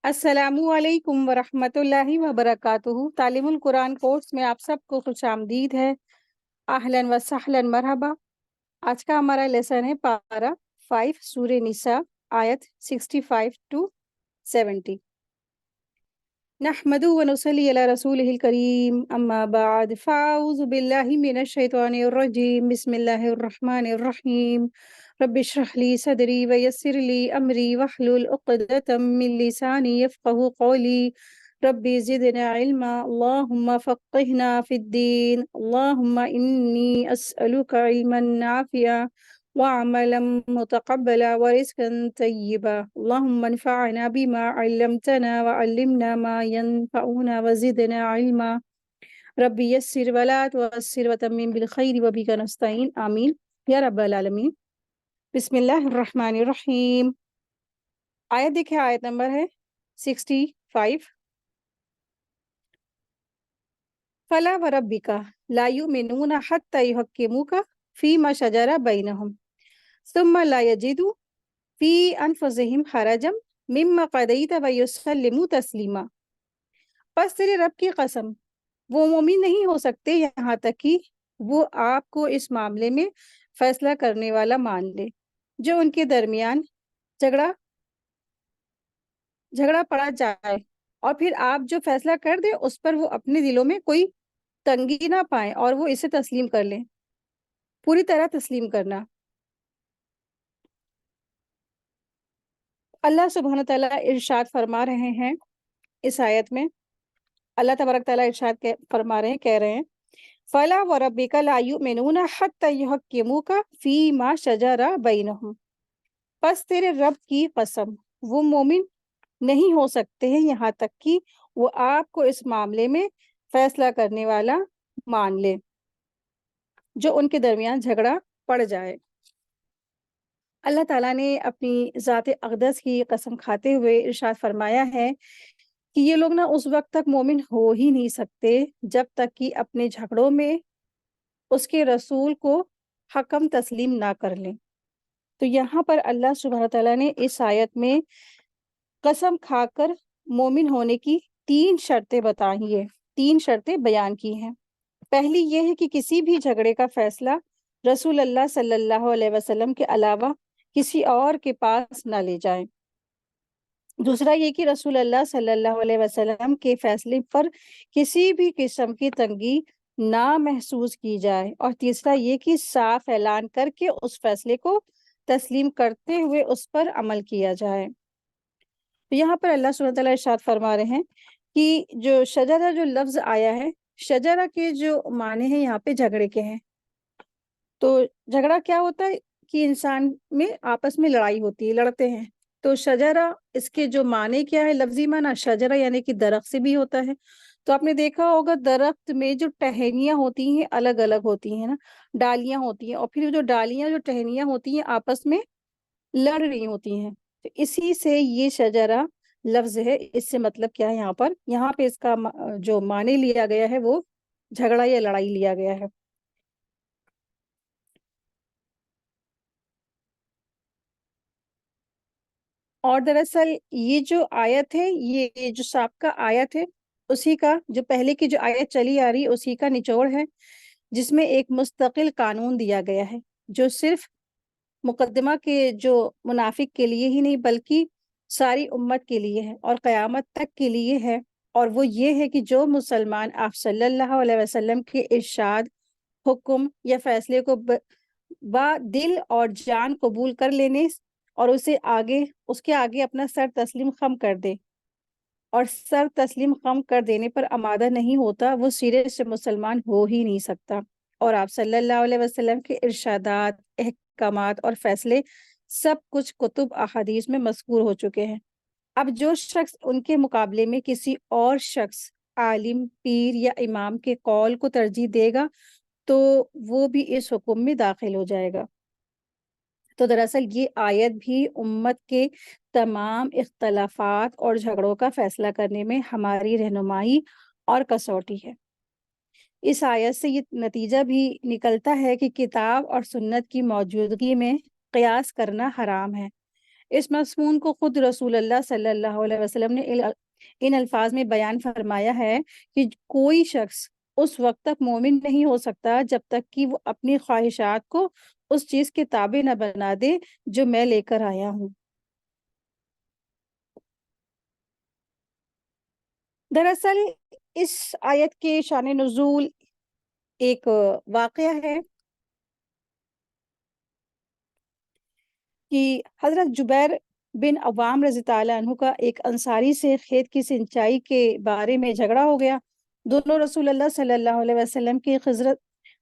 السلام علیکم ورحمۃ اللہ وبرکاتہ۔ تعلیم القرآن کورس میں آپ سب کو خوش آمدید ہے۔ اہلاً و سہلاً مرحبا۔ آج کا ہمارا لیسن ہے پارہ 5 سورہ نساء آیت 65 to 70۔ نحمد و نصلی علی رسولہ الکریم، اما بعد فاعوذ باللہ من الشیطان الرجیم، بسم اللہ الرحمن الرحیم۔ رب اشرح لی صدری ویسر لی امری واحلل عقدۃ من لسانی یفقہوا قولی۔ رب زدنا علما، اللہم فقہنا فی الدین، اللہم انی اسألک علما نافعا وعملا متقبلا ورزقا طیبا۔ اللہم انفعنا بما علمتنا وعلمنا ما ينفعنا وزدنا علما۔ رب یسر ولا تعسر وتمم بالخیر وبک نستعین، آمین یا رب العالمین۔ بسم اللہ الرحمن الرحیم۔ آیت دیکھیں، آیت نمبر ہے 65۔ فلا وربک لا یؤمنون حتی یحکموک فیما شجر بینہم ثم لا یجدوا فی انفسہم حرجا مما قضیت ویسلموا تسلیما۔ پس تیرے رب کی قسم، وہ مومن نہیں ہو سکتے یہاں تک کہ وہ آپ کو اس معاملے میں فیصلہ کرنے والا مان لے جو ان کے درمیان جھگڑا پڑا جائے، اور پھر آپ جو فیصلہ کر دیں اس پر وہ اپنے دلوں میں کوئی تنگی نہ پائیں اور وہ اسے تسلیم کر لیں، پوری طرح تسلیم کرنا۔ اللہ سبحانہ تعالیٰ ارشاد فرما رہے ہیں اس آیت میں، اللہ تبارک تعالیٰ ارشاد فرما رہے ہیں، کہہ رہے ہیں فَلَا وَرَبِّكَ لَا يُؤْمِنُونَ حَتَّى يُحَكِّمُوكَ فِي مَا شَجَرَ بَيْنَهُمْ۔ پس تیرے رب کی قسم، وہ مومن نہیں ہو سکتے ہیں یہاں تک کہ وہ آپ کو اس معاملے میں فیصلہ کرنے والا مان لے جو ان کے درمیان جھگڑا پڑ جائے۔ اللہ تعالیٰ نے اپنی ذات اقدس کی قسم کھاتے ہوئے ارشاد فرمایا ہے کہ یہ لوگ اس وقت تک مومن ہو ہی نہیں سکتے جب تک کہ اپنے جھگڑوں میں اس کے رسول کو حکم تسلیم نہ کر لیں۔ تو یہاں پر اللہ سبحانہ تعالیٰ نے اس آیت میں قسم کھا کر مومن ہونے کی 3 شرطیں بتائی ہیں، 3 شرطیں بیان کی ہیں۔ پہلی یہ ہے کہ کسی بھی جھگڑے کا فیصلہ رسول اللہ صلی اللہ علیہ وسلم کے علاوہ کسی اور کے پاس نہ لے جائیں۔ دوسرا یہ کہ رسول اللہ صلی اللہ علیہ وسلم کے فیصلے پر کسی بھی قسم کی تنگی نہ محسوس کی جائے، اور تیسرا یہ کہ صاف اعلان کر کے اس فیصلے کو تسلیم کرتے ہوئے اس پر عمل کیا جائے۔ تو یہاں پر اللہ سبحانہ تعالیٰ ارشاد فرما رہے ہیں کہ جو شجرہ جو لفظ آیا ہے، شجرہ کے جو معنی ہیں یہاں پہ جھگڑے کے ہیں۔ تو جھگڑا کیا ہوتا ہے کہ انسان میں آپس میں لڑائی ہوتی ہے، لڑتے ہیں۔ تو شجرہ، اس کے جو معنی کیا ہے، لفظی معنی شجرہ یعنی کہ درخت سے بھی ہوتا ہے۔ تو آپ نے دیکھا ہوگا درخت میں جو ٹہنیاں ہوتی ہیں الگ الگ ہوتی ہیں نا، ڈالیاں ہوتی ہیں، اور پھر جو ڈالیاں جو ٹہنیاں ہوتی ہیں آپس میں لڑ رہی ہوتی ہیں۔ تو اسی سے یہ شجرہ لفظ ہے، اس سے مطلب کیا ہے یہاں پہ اس کا جو معنی لیا گیا ہے وہ جھگڑا یا لڑائی لیا گیا ہے۔ اور دراصل یہ جو آیت ہے، یہ جو سابقہ آیت ہے، اسی کا جو پہلے کی جو آیت چلی آ رہی اسی کا نچوڑ ہے، جس میں ایک مستقل قانون دیا گیا ہے جو صرف مقدمہ کے جو منافق کے لیے ہی نہیں بلکہ ساری امت کے لیے ہے اور قیامت تک کے لیے ہے۔ اور وہ یہ ہے کہ جو مسلمان آپ صلی اللہ علیہ وسلم کے ارشاد، حکم یا فیصلے کو با دل اور جان قبول کر لینے اور اس کے آگے اپنا سر تسلیم خم کر دے، اور سر تسلیم خم کر دینے پر آمادہ نہیں ہوتا، وہ سرے سے مسلمان ہو ہی نہیں سکتا۔ اور آپ صلی اللہ علیہ وسلم کے ارشادات، احکامات اور فیصلے سب کچھ کتب احادیث میں مذکور ہو چکے ہیں۔ اب جو شخص ان کے مقابلے میں کسی اور شخص، عالم، پیر یا امام کے قول کو ترجیح دے گا تو وہ بھی اس حکم میں داخل ہو جائے گا۔ تو دراصل یہ آیت بھی امت کے تمام اختلافات اور جھگڑوں کا فیصلہ کرنے میں ہماری رہنمائی اور کسوٹی ہے۔ اس آیت سے یہ نتیجہ بھی نکلتا ہے کہ کتاب اور سنت کی موجودگی میں قیاس کرنا حرام ہے، اس مضمون کو خود رسول اللہ صلی اللہ علیہ وسلم نے ان الفاظ میں بیان فرمایا ہے کہ کوئی شخص اس وقت تک مومن نہیں ہو سکتا جب تک کہ وہ اپنی خواہشات کو اس چیز کے تابع نہ بنا دے جو میں لے کر آیا ہوں۔ دراصل اس آیت کے شان نزول ایک واقعہ ہے کہ حضرت جبیر بن عوام رضی تعالیٰ عنہ کا ایک انصاری سے کھیت کی سنچائی کے بارے میں جھگڑا ہو گیا۔ دونوں رسول اللہ صلی اللہ علیہ وسلم کی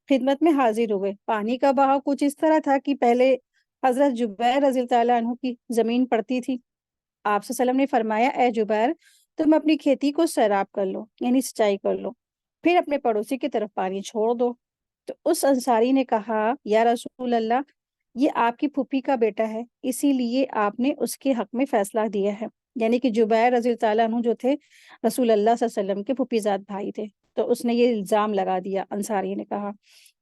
خدمت میں حاضر ہوئے۔ پانی کا بہاؤ کچھ اس طرح تھا کہ پہلے حضرت جبیر رضی تعالیٰ عنہ کی زمین پڑتی تھی۔ آپ صلی اللہ علیہ وسلم نے فرمایا، اے جبیر، تم اپنی کھیتی کو سیراب کر لو، یعنی سچائی کر لو، پھر اپنے پڑوسی کی طرف پانی چھوڑ دو۔ تو اس انصاری نے کہا، یا رسول اللہ، یہ آپ کی پھوپھی کا بیٹا ہے، اسی لیے آپ نے اس کے حق میں فیصلہ دیا ہے۔ یعنی کہ جبیر رضی تعالیٰ عنہ جو تھے رسول اللہ صلی اللہ علیہ وسلم کے پھوپھی زاد بھائی تھے، تو اس نے یہ الزام لگا دیا، انصاری نے کہا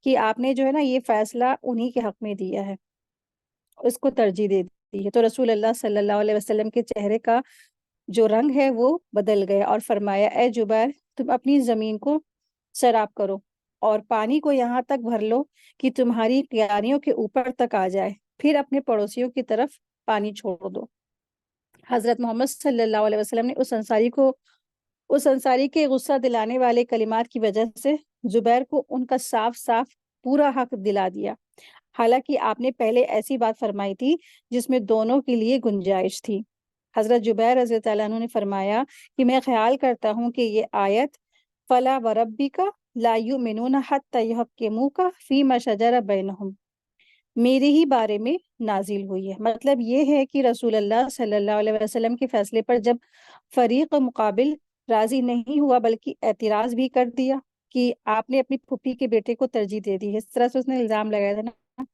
کہ آپ نے جو ہے نا یہ فیصلہ انہی کے حق میں دیا ہے، اس کو ترجیح دے دی ہے۔ تو رسول اللہ صلی اللہ علیہ وسلم کے چہرے کا جو رنگ ہے وہ بدل گیا اور فرمایا، اے جبیر، تم اپنی زمین کو سیراب کرو اور پانی کو یہاں تک بھر لو کہ تمہاری کیاریوں کے اوپر تک آ جائے، پھر اپنے پڑوسیوں کی طرف پانی چھوڑ دو۔ حضرت محمد صلی اللہ علیہ وسلم نے اس انصاری کے غصہ دلانے والے کلمات کی وجہ سے زبیر کو ان کا صاف صاف پورا حق دلا دیا، حالانکہ آپ نے پہلے ایسی بات فرمائی تھی جس میں دونوں کے لیے گنجائش تھی۔ حضرت جبیر رضی اللہ عنہ نے فرمایا کہ میں خیال کرتا ہوں کہ یہ آیت فَلَا وَرَبِّكَ لَا يُؤْمِنُونَ حَتَّى يُحَكِّمُوكَ فِيمَا شَجَرَ بَيْنَهُمْ میرے ہی بارے میں نازل ہوئی ہے۔ مطلب یہ ہے کہ رسول اللہ صلی اللہ علیہ وسلم کے فیصلے پر جب فریق مقابل راضی نہیں ہوا بلکہ اعتراض بھی کر دیا کہ آپ نے اپنی پھوپھی کے بیٹے کو ترجیح دے دی ہے، اس طرح سے اس نے الزام لگایا تھا نا،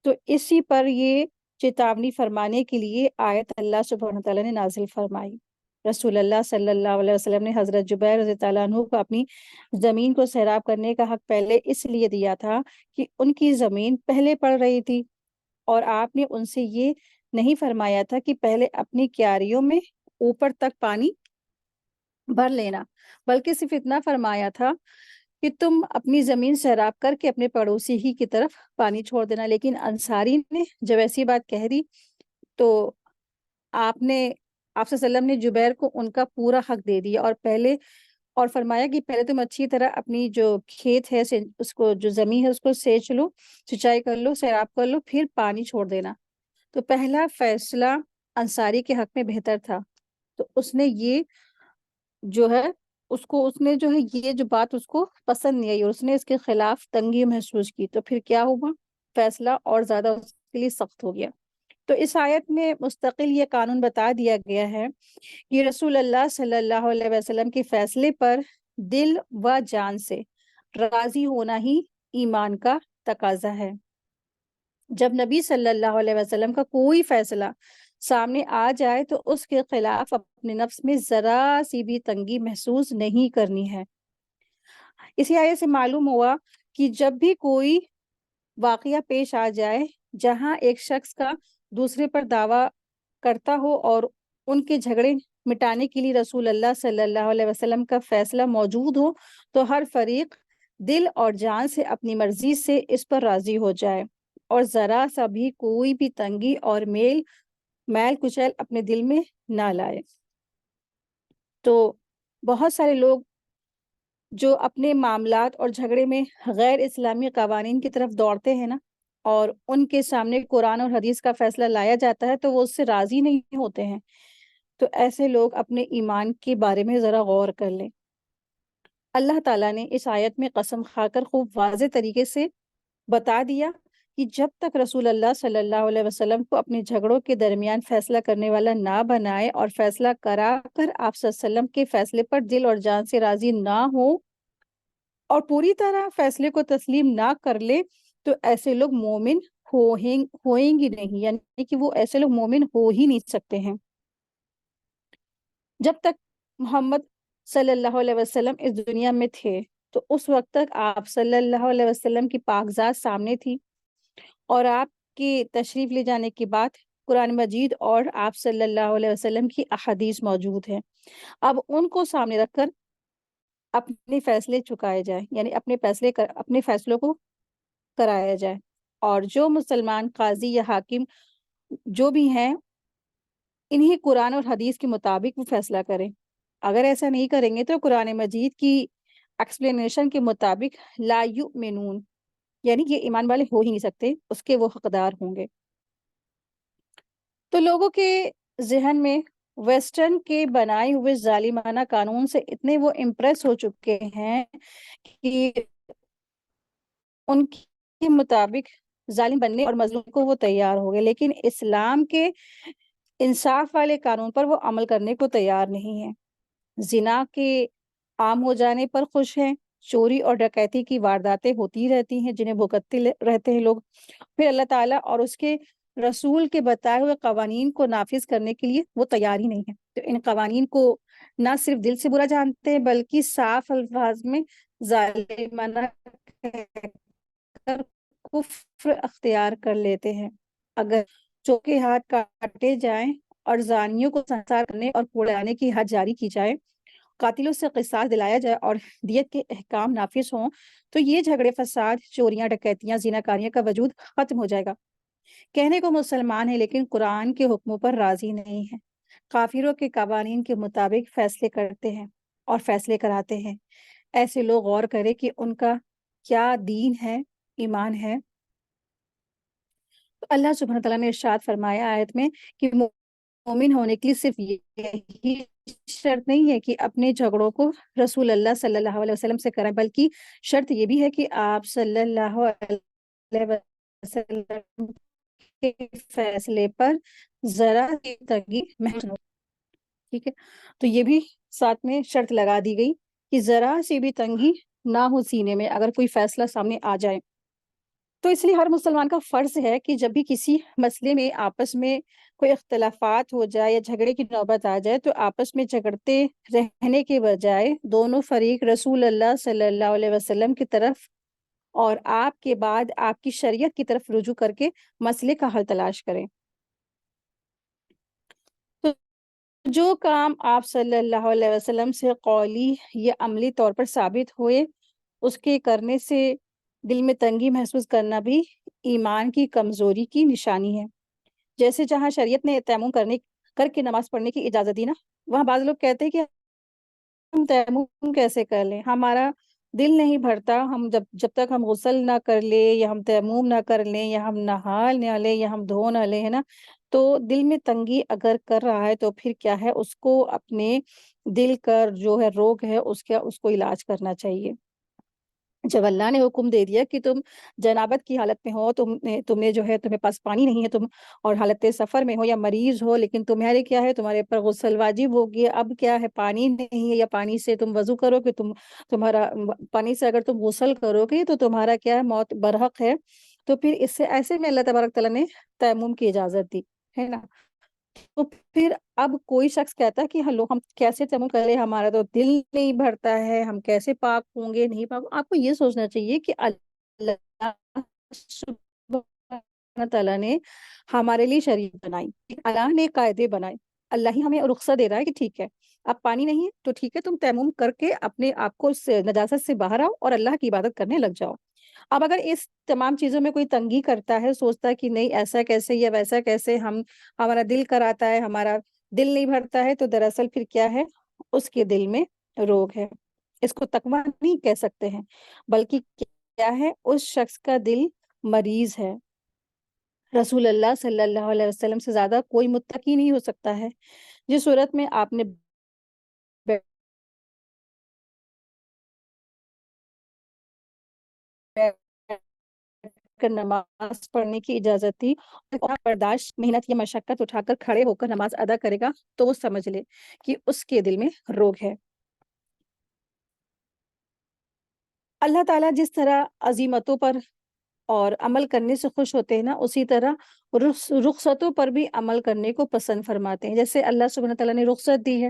تو اسی پر یہ چیتاونی فرمانے کے لیے آیت اللہ سبحانہ تعالیٰ نے نازل فرمائی۔ رسول اللہ صلی اللہ علیہ وسلم نے حضرت جبیر رضی اللہ عنہ کو اپنی زمین کو سیراب کرنے کا حق پہلے اس لیے دیا تھا کہ ان کی زمین پہلے پڑ رہی تھی، اور آپ نے ان سے یہ نہیں فرمایا تھا کہ پہلے اپنی کیاریوں میں اوپر تک پانی بھر لینا، بلکہ صرف اتنا فرمایا تھا کہ تم اپنی زمین سیراب کر کے اپنے پڑوسی ہی کی طرف پانی چھوڑ دینا۔ لیکن انصاری نے جب ایسی بات کہہ دی تو آپ صلی اللہ علیہ وسلم نے جبیر کو ان کا پورا حق دے دیا اور فرمایا کہ پہلے تم اچھی طرح اپنی جو کھیت ہے اس کو جو زمین ہے اس کو سینچ لو، سچائی کر لو، سیراب کر لو، پھر پانی چھوڑ دینا۔ تو پہلا فیصلہ انصاری کے حق میں بہتر تھا، تو اس نے یہ جو ہے اس نے جو ہے یہ جو بات اس کو پسند نہیں آئی اور اس نے اس کے خلاف تنگی محسوس کی، تو پھر کیا ہوا، فیصلہ اور زیادہ اس کے لیے سخت ہو گیا۔ تو اس آیت میں مستقل یہ قانون بتا دیا گیا ہے کہ رسول اللہ صلی اللہ علیہ وسلم کے فیصلے پر دل و جان سے راضی ہونا ہی ایمان کا تقاضا ہے۔ جب نبی صلی اللہ علیہ وسلم کا کوئی فیصلہ سامنے آ جائے تو اس کے خلاف اپنے نفس میں ذرا سی بھی تنگی محسوس نہیں کرنی ہے۔ اسی آیت سے معلوم ہوا کہ جب بھی کوئی واقعہ پیش آ جائے جہاں ایک شخص کا دوسرے پر دعویٰ کرتا ہو اور ان کے جھگڑے مٹانے کے لیے رسول اللہ صلی اللہ علیہ وسلم کا فیصلہ موجود ہو تو ہر فریق دل اور جان سے اپنی مرضی سے اس پر راضی ہو جائے اور ذرا سا بھی کوئی بھی تنگی اور میل کچیل اپنے دل میں نہ لائے۔ تو بہت سارے لوگ جو اپنے معاملات اور جھگڑے میں غیر اسلامی قوانین کی طرف دوڑتے ہیں نا، اور ان کے سامنے قرآن اور حدیث کا فیصلہ لایا جاتا ہے تو وہ اس سے راضی نہیں ہوتے ہیں، تو ایسے لوگ اپنے ایمان کے بارے میں ذرا غور کر لیں۔ اللہ تعالیٰ نے اس آیت میں قسم کھا کر خوب واضح طریقے سے بتا دیا کہ جب تک رسول اللہ صلی اللہ علیہ وسلم کو اپنے جھگڑوں کے درمیان فیصلہ کرنے والا نہ بنائے اور فیصلہ کرا کر آپ صلی اللہ علیہ وسلم کے فیصلے پر دل اور جان سے راضی نہ ہو اور پوری طرح فیصلے کو تسلیم نہ کر لے تو ایسے لوگ مومن ہوئیں گی نہیں، یعنی کہ وہ ایسے لوگ مومن ہو ہی نہیں سکتے ہیں۔ جب تک محمد صلی اللہ علیہ وسلم اس دنیا میں تھے تو اس وقت تک آپ صلی اللہ علیہ وسلم کی پاک ذات سامنے تھی، اور آپ کی تشریف لے جانے کے بعد قرآن مجید اور آپ صلی اللہ علیہ وسلم کی احادیث موجود ہیں۔ اب ان کو سامنے رکھ کر اپنے فیصلے چکائے جائیں، یعنی اپنے فیصلوں کو کرایا جائے، اور جو مسلمان قاضی یا حاکم جو بھی ہیں انہی قرآن اور حدیث کے مطابق وہ فیصلہ کریں۔ اگر ایسا نہیں کریں گے تو قرآن مجید کی ایکسپلینیشن کے مطابق لا یؤمنون، یعنی یہ ایمان والے ہو ہی نہیں سکتے، اس کے وہ حقدار ہوں گے۔ تو لوگوں کے ذہن میں ویسٹرن کے بنائے ہوئے ظالمانہ قانون سے اتنے وہ امپریس ہو چکے ہیں کہ ان کے مطابق ظالم بننے اور مظلوم کو وہ تیار ہو گئے، لیکن اسلام کے انصاف والے قانون پر وہ عمل کرنے کو تیار نہیں ہیں۔ زنا کے عام ہو جانے پر خوش ہیں، چوری اور ڈکیتی کی وارداتیں ہوتی رہتی ہیں جنہیں بھگتتے رہتے ہیں لوگ، پھر اللہ تعالیٰ اور اس کے رسول کے بتائے ہوئے قوانین کو نافذ کرنے کے لیے وہ تیار ہی نہیں ہے۔ تو ان قوانین کو نہ صرف دل سے برا جانتے ہیں بلکہ صاف الفاظ میں ظالمانہ کہہ کر کفر اختیار کر لیتے ہیں۔ اگر چوکے ہاتھ کاٹے جائیں اور زانیوں کو سنسار کرنے اور کوڑانے کی حد جاری کی جائے، قاتلوں سے قصاص دلایا جائے اور دیت کے احکام نافذ ہوں، تو یہ جھگڑے، فساد، چوریاں، ڈکیتیاں، زیناکاریاں کا وجود ختم ہو جائے گا۔ کہنے کو مسلمان ہیں لیکن قرآن کے حکموں پر راضی نہیں ہیں، کافروں کے قوانین کے مطابق فیصلے کرتے ہیں اور فیصلے کراتے ہیں۔ ایسے لوگ غور کریں کہ ان کا کیا دین ہے، ایمان ہے۔ تو اللہ سبحانہ تعالیٰ نے ارشاد فرمایا آیت میں کہ مومن ہونے کے لیے صرف یہی شرط نہیں ہے کہ اپنے جھگڑوں کو رسول اللہ صلی اللہ علیہ وسلم سے کریں، بلکہ شرط یہ بھی ہے کہ آپ صلی اللہ علیہ وسلم کے فیصلے پر ذرا سی تنگی محسوس نہ ہو۔ ٹھیک ہے، تو یہ بھی ساتھ میں شرط لگا دی گئی کہ ذرا سی بھی تنگی نہ ہو سینے میں اگر کوئی فیصلہ سامنے آ جائے۔ تو اس لیے ہر مسلمان کا فرض ہے کہ جب بھی کسی مسئلے میں آپس میں کوئی اختلافات ہو جائے یا جھگڑے کی نوبت آ جائے، تو آپس میں جھگڑتے رہنے کے بجائے دونوں فریق رسول اللہ صلی اللہ علیہ وسلم کی طرف اور آپ کے بعد آپ کی شریعت کی طرف رجوع کر کے مسئلے کا حل تلاش کریں۔ تو جو کام آپ صلی اللہ علیہ وسلم سے قولی یا عملی طور پر ثابت ہوئے، اس کے کرنے سے دل میں تنگی محسوس کرنا بھی ایمان کی کمزوری کی نشانی ہے۔ جیسے جہاں شریعت نے تیمم کر کے نماز پڑھنے کی اجازت دی نا، وہاں بعض لوگ کہتے ہیں کہ ہم تیمم کیسے کر لیں، ہمارا دل نہیں بھرتا، ہم جب تک ہم غسل نہ کر لیں یا ہم تیمم نہ کر لیں یا ہم نہا نہ لیں یا ہم دھو نہ لیں، ہے نا، تو دل میں تنگی اگر کر رہا ہے تو پھر کیا ہے، اس کو اپنے دل کا جو ہے روگ ہے اس کو علاج کرنا چاہیے۔ جب اللہ نے حکم دے دیا کہ تم جنابت کی حالت میں ہو، تمہیں جو ہے تمہیں پاس پانی نہیں ہے، تم اور حالت سفر میں ہو یا مریض ہو، لیکن تمہارے کیا ہے، تمہارے پر غسل واجب ہو گیا، اب کیا ہے، پانی نہیں ہے یا پانی سے تم وضو کرو کہ تمہارا پانی سے اگر تم غسل کرو گے تو تمہارا کیا ہے، موت برحق ہے۔ تو پھر اس سے ایسے میں اللہ تبارک تعالیٰ نے تیمم کی اجازت دی ہے نا۔ تو پھر اب کوئی شخص کہتا ہے کہ ہلو ہم کیسے تیمم کر لیں، ہمارا تو دل نہیں بھرتا ہے، ہم کیسے پاک ہوں گے، نہیں پاک۔ آپ کو یہ سوچنا چاہیے کہ اللہ سبحانہ تعالیٰ نے ہمارے لیے شریعت بنائی، اللہ نے قاعدے بنائے، اللہ ہی ہمیں رخصت دے رہا ہے کہ ٹھیک ہے اب پانی نہیں ہے تو ٹھیک ہے، تم تیمم کر کے اپنے آپ کو اس نجاست سے باہر آؤ اور اللہ کی عبادت کرنے لگ جاؤ۔ اب اگر اس تمام چیزوں میں کوئی تنگی کرتا ہے، سوچتا ہے کہ نہیں ایسا کیسے یا ویسا کیسے، ہمارا دل کراتا ہے، ہمارا دل نہیں بھرتا ہے، تو دراصل پھر کیا ہے، اس کے دل میں روگ ہے۔ اس کو تقویٰ نہیں کہہ سکتے ہیں، بلکہ کیا ہے، اس شخص کا دل مریض ہے۔ رسول اللہ صلی اللہ علیہ وسلم سے زیادہ کوئی متقی نہیں ہو سکتا ہے۔ جس صورت میں آپ نے کر نماز پڑھنے کی اجازت تھی، اور برداشت، محنت یا مشقت اٹھا کر کھڑے ہو کر نماز ادا کرے گا تو وہ سمجھ لے کہ اس کے دل میں روگ ہے۔ اللہ تعالیٰ جس طرح عزیمتوں پر اور عمل کرنے سے خوش ہوتے ہیں نا، اسی طرح رخصتوں پر بھی عمل کرنے کو پسند فرماتے ہیں۔ جیسے اللہ سبحانہ تعالیٰ نے رخصت دی ہے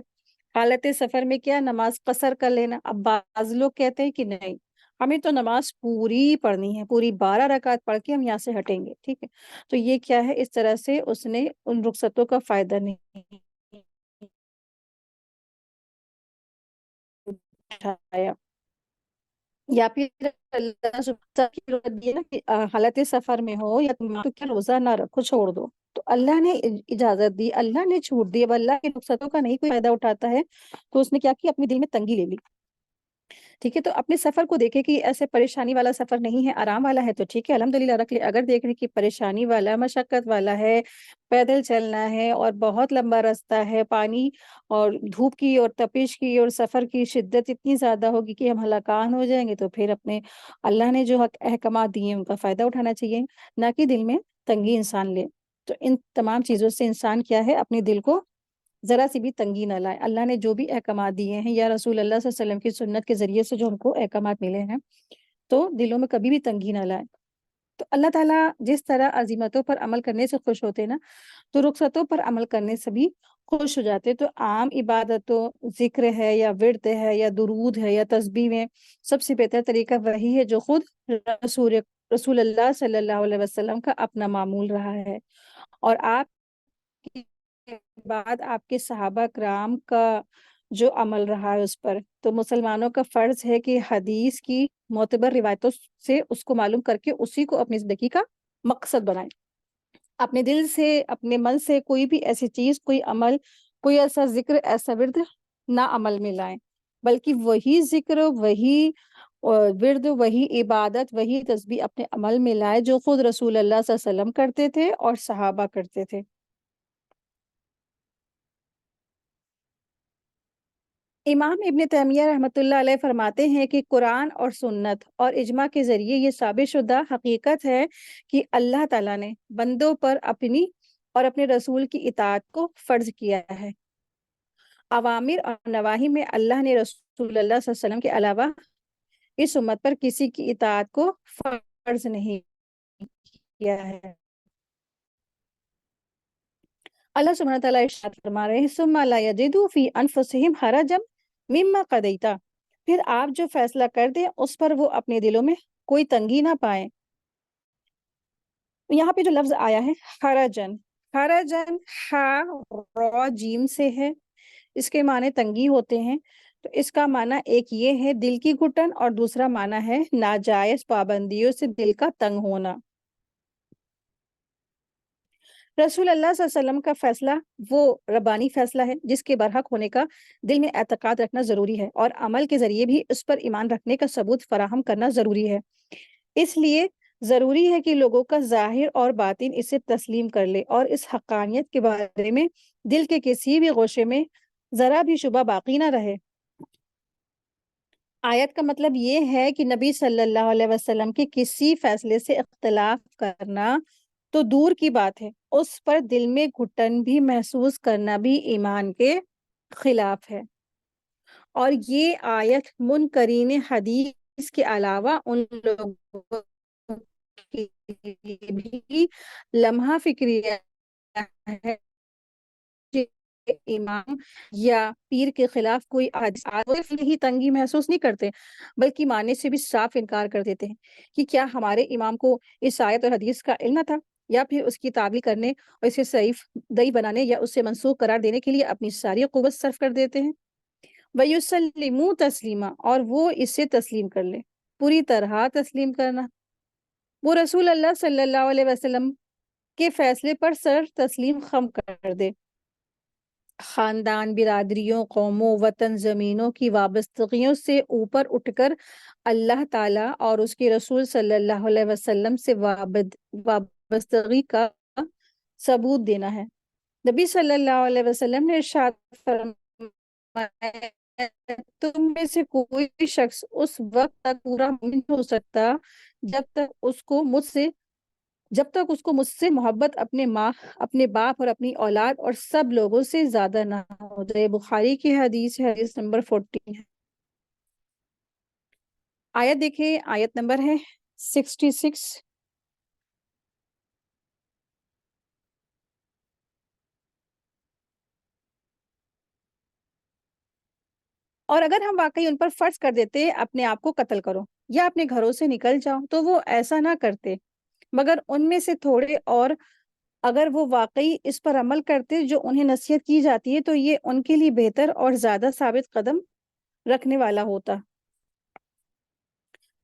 حالت سفر میں، کیا نماز قصر کر لینا۔ اب بعض لوگ کہتے ہیں کہ نہیں، ہمیں تو نماز پوری پڑھنی ہے، پوری 12 رکعت پڑھ کے ہم یہاں سے ہٹیں گے، ٹھیک ہے؟ تو یہ کیا ہے، اس طرح سے اس نے ان رخصتوں کا فائدہ نہیں اٹھایا، یا پھر اللہ سبحانہ کی ضرورت دی ہے نا کہ حالت سفر میں ہو یا تم تو کیا روزہ نہ رکھو، چھوڑ دو، تو اللہ نے اجازت دی، اللہ نے چھوٹ دی، اب اللہ کے رخصتوں کا نہیں کوئی فائدہ اٹھاتا ہے تو اس نے کیا کیا، اپنے دل میں تنگی لے لی، ٹھیک ہے؟ تو اپنے سفر کو دیکھے کہ ایسے پریشانی والا سفر نہیں ہے، آرام والا ہے تو ٹھیک ہے الحمدللہ رکھ لے، اگر دیکھ رہے کہ پریشانی والا، مشقت والا ہے، پیدل چلنا ہے اور بہت لمبا راستہ ہے، پانی اور دھوپ کی اور تپش کی اور سفر کی شدت اتنی زیادہ ہوگی کہ ہم ہلاکان ہو جائیں گے، تو پھر اپنے اللہ نے جو احکامات دیے ہیں ان کا فائدہ اٹھانا چاہیے، نہ کہ دل میں تنگی انسان لے۔ تو ان تمام چیزوں سے انسان کیا ہے، اپنے دل کو ذرا سی بھی تنگی نہ لائے، اللہ نے جو بھی احکامات دیے ہیں یا رسول اللہ صلی اللہ علیہ وسلم کی سنت کے ذریعے سے جو ہم کو احکامات ملے ہیں، تو دلوں میں کبھی بھی تنگی نہ لائے۔ تو اللہ تعالیٰ جس طرح عظیمتوں پر عمل کرنے سے خوش ہوتے ہیں نا، تو رخصتوں پر عمل کرنے سے بھی خوش ہو جاتے۔ تو عام عبادتوں، ذکر ہے یا ورد ہے یا درود ہے یا تسبیح میں سب سے بہتر طریقہ وہی ہے جو خود رسول اللہ صلی اللہ علیہ وسلم کا اپنا معمول رہا ہے، اور آپ کے بعد آپ کے صحابہ کرام کا جو عمل رہا ہے اس پر، تو مسلمانوں کا فرض ہے کہ حدیث کی معتبر روایتوں سے اس کو معلوم کر کے اسی کو اپنی زندگی کا مقصد بنائیں، اپنے دل سے، اپنے من سے کوئی بھی ایسی چیز، کوئی عمل، کوئی ایسا ذکر، ایسا ورد نہ عمل میں لائیں، بلکہ وہی ذکر، وہی ورد، وہی عبادت، وہی تسبیح اپنے عمل میں لائے جو خود رسول اللہ صلی اللہ علیہ وسلم کرتے تھے اور صحابہ کرتے تھے۔ امام ابن تیمیہ رحمۃ اللہ علیہ فرماتے ہیں کہ قرآن اور سنت اور اجماع کے ذریعے یہ ثابت شدہ حقیقت ہے کہ اللہ تعالیٰ نے بندوں پر اپنی اور اپنے رسول کی اطاعت کو فرض کیا ہے۔ اوامر اور نواہی میں اللہ نے رسول اللہ صلی اللہ علیہ وسلم کے علاوہ اس امت پر کسی کی اطاعت کو فرض نہیں کیا ہے۔ اللہ سبحانہ تعالیٰ ارشاد فرما رہے ہیں ثم لا یجدوا فی انفسہم حرجا مما قضیت، پھر آپ جو فیصلہ کر دیں اس پر وہ اپنے دلوں میں کوئی تنگی نہ پائیں۔ یہاں پہ جو لفظ آیا ہے حرجن، حرجن ہا را جیم سے ہے، اس کے معنی تنگی ہوتے ہیں، تو اس کا معنی ایک یہ ہے دل کی گھٹن، اور دوسرا معنی ہے ناجائز پابندیوں سے دل کا تنگ ہونا۔ رسول اللہ صلی اللہ علیہ وسلم کا فیصلہ وہ ربانی فیصلہ ہے جس کے برحق ہونے کا دل میں اعتقاد رکھنا ضروری ہے، اور عمل کے ذریعے بھی اس پر ایمان رکھنے کا ثبوت فراہم کرنا ضروری ہے۔ اس لیے ضروری ہے کہ لوگوں کا ظاہر اور باطن اسے تسلیم کر لے، اور اس حقانیت کے بارے میں دل کے کسی بھی گوشے میں ذرا بھی شبہ باقی نہ رہے۔ آیت کا مطلب یہ ہے کہ نبی صلی اللہ علیہ وسلم کے کسی فیصلے سے اختلاف کرنا تو دور کی بات ہے، اس پر دل میں گھٹن بھی محسوس کرنا بھی ایمان کے خلاف ہے۔ اور یہ آیت منکرین حدیث کے علاوہ ان لوگوں کے لیے بھی لمحہ فکریہ ہے کہ امام یا پیر کے خلاف کوئی صرف یہی تنگی محسوس نہیں کرتے، بلکہ ماننے سے بھی صاف انکار کر دیتے ہیں کہ کیا ہمارے امام کو اس آیت اور حدیث کا علم نہ تھا، یا پھر اس کی تعویل کرنے اور اسے دئی بنانے یا اسے منسوخ قرار دینے کے لیے اپنی ساری قوت صرف کر دیتے ہیں۔ وَيُسَلِّمُوا تسلیما، اور وہ اسے تسلیم کر لے، پوری طرح تسلیم کرنا، وہ رسول اللہ صلی اللہ علیہ وسلم کے فیصلے پر سر تسلیم خم کر دے، خاندان، برادریوں، قوموں، وطن، زمینوں کی وابستگیوں سے اوپر اٹھ کر اللہ تعالیٰ اور اس کے رسول صلی اللہ علیہ وسلم سے وابستگی کا ثبوت دینا ہے۔ نبی صلی اللہ علیہ وسلم نے ارشاد فرمایا تم میں سے کوئی شخص اس وقت تک پورا مومن ہو سکتا جب تک اس کو مجھ سے محبت اپنے ماں، اپنے باپ اور اپنی اولاد اور سب لوگوں سے زیادہ نہ ہو جائے۔ بخاری کی حدیث ہے، حدیث نمبر 14 ہے۔ آیت دیکھیں، آیت نمبر ہے 66۔ اور اگر ہم واقعی ان پر فرض کر دیتے اپنے آپ کو قتل کرو یا اپنے گھروں سے نکل جاؤ تو وہ ایسا نہ کرتے، مگر ان میں سے تھوڑے، اور اگر وہ واقعی اس پر عمل کرتے جو انہیں نصیحت کی جاتی ہے تو یہ ان کے لیے بہتر اور زیادہ ثابت قدم رکھنے والا ہوتا۔